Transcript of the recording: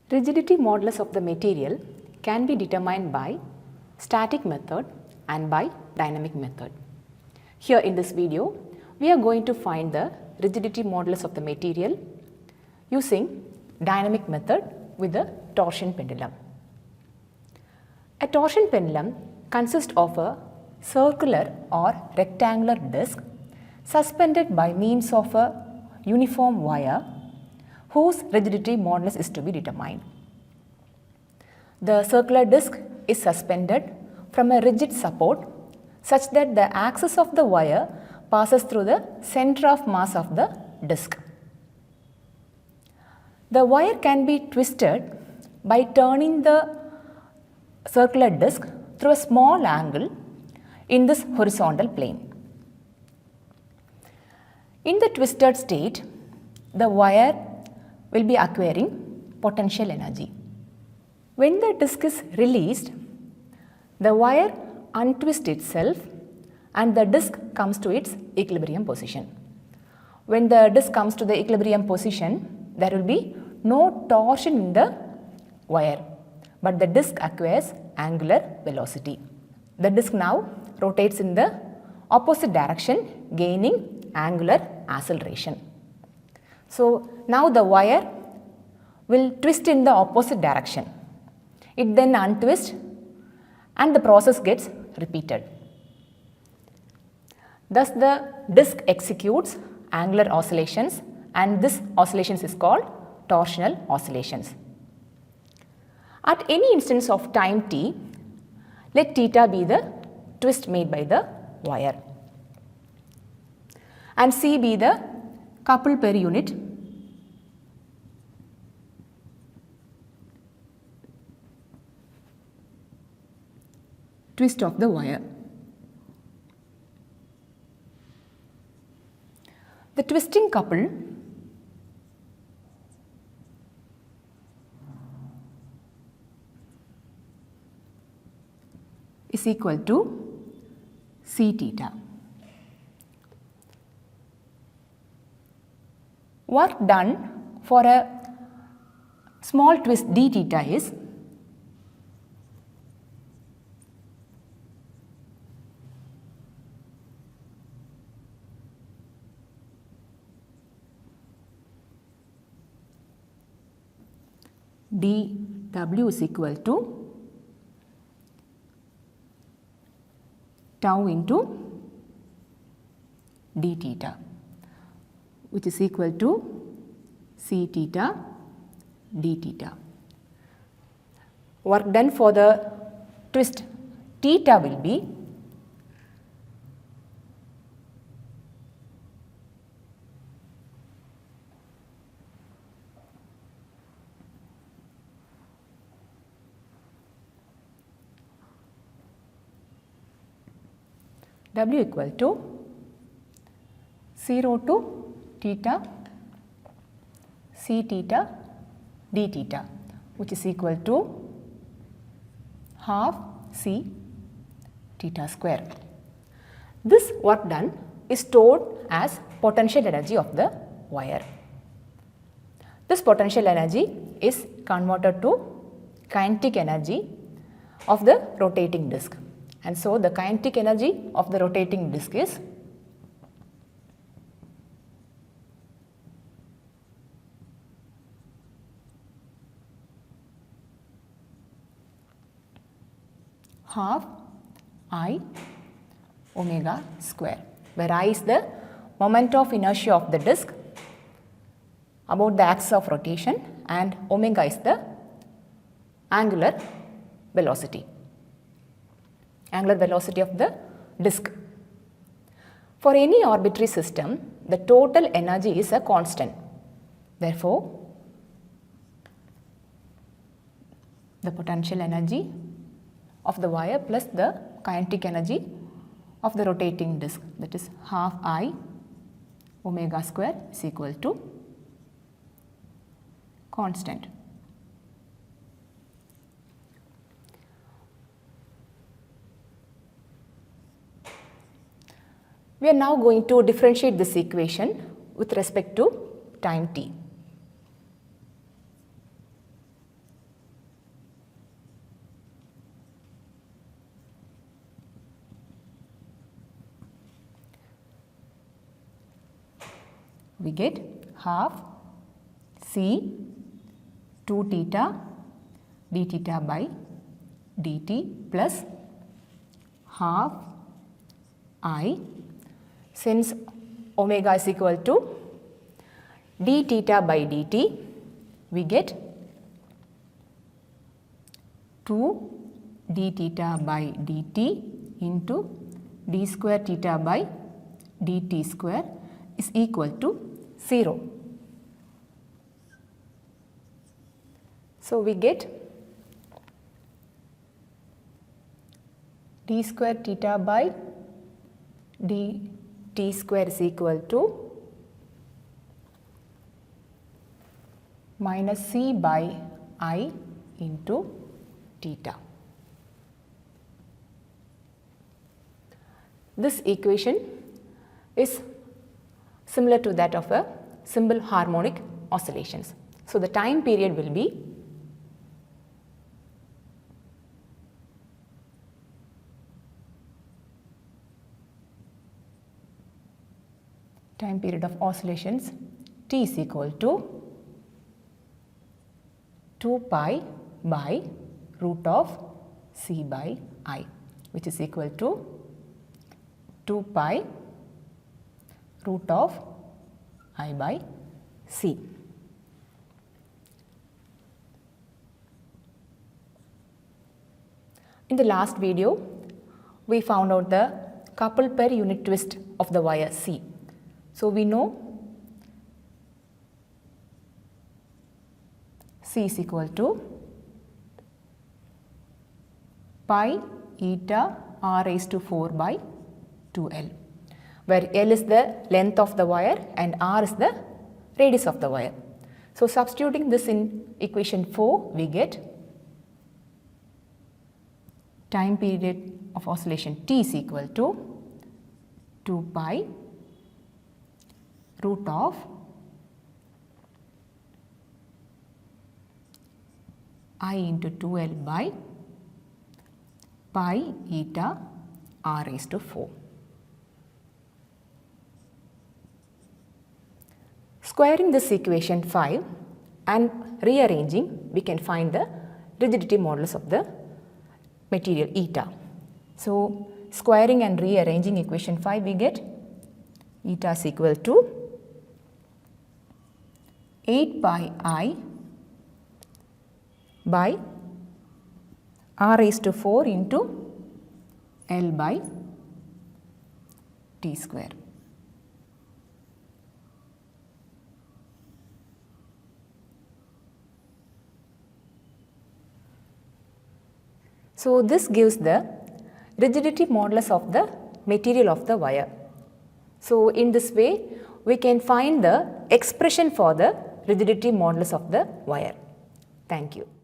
Rigidity modulus of the material can be determined by static method and by dynamic method. Here in this video, we are going to find the rigidity modulus of the material using dynamic method with a torsion pendulum. A torsion pendulum consists of a circular or rectangular disc suspended by means of a uniform wire whose rigidity modulus is to be determined. The circular disc is suspended from a rigid support such that the axis of the wire passes through the center of mass of the disc. The wire can be twisted by turning the circular disc through a small angle in this horizontal plane. In the twisted state, the wire will be acquiring potential energy. When the disc is released, the wire untwists itself and the disc comes to its equilibrium position. When the disc comes to the equilibrium position, there will be no torsion in the wire, but the disc acquires angular velocity. The disc now rotates in the opposite direction, gaining angular acceleration. So now the wire will twist in the opposite direction. It then untwists and the process gets repeated. Thus the disc executes angular oscillations and this oscillations is called torsional oscillations. At any instance of time t, let theta be the twist made by the wire and c be the couple per unit twist of the wire. The twisting couple is equal to c theta. Work done for a small twist d theta is dw is equal to tau into d theta, which is equal to c theta d theta. Work done for the twist theta will be W equal to 0 to theta c theta d theta, which is equal to half c theta square. This work done is stored as potential energy of the wire. This potential energy is converted to kinetic energy of the rotating disc. And so the kinetic energy of the rotating disc is half I omega square, where I is the moment of inertia of the disc about the axis of rotation and omega is the angular velocity of the disc. For any arbitrary system, the total energy is a constant. Therefore, the potential energy of the wire plus the kinetic energy of the rotating disc, that is half I omega square, is equal to constant. We are now going to differentiate this equation with respect to time t. we get half C 2 theta d theta by dt plus half I, since omega is equal to d theta by dt, we get 2 d theta by dt into d square theta by dt square is equal to 0. So, we get d square theta by dt square is equal to minus C by I into theta. This equation is similar to that of a simple harmonic oscillations. So, the time period will be time period of oscillations t is equal to 2 pi by root of C by I, which is equal to 2 pi root of I by C. In the last video, we found out the couple per unit twist of the wire C. So, we know C is equal to pi eta r raised to 4 by 2L, where L is the length of the wire and r is the radius of the wire. So, substituting this in equation 4, we get time period of oscillation t is equal to 2 pi root of I into 2L by pi eta r raised to 4. Squaring this equation 5 and rearranging, we can find the rigidity modulus of the material eta. So, squaring and rearranging equation 5, we get eta is equal to 8 pi I by r raised to 4 into L by t square. So, this gives the rigidity modulus of the material of the wire. So, in this way, we can find the expression for the rigidity modulus of the wire. Thank you.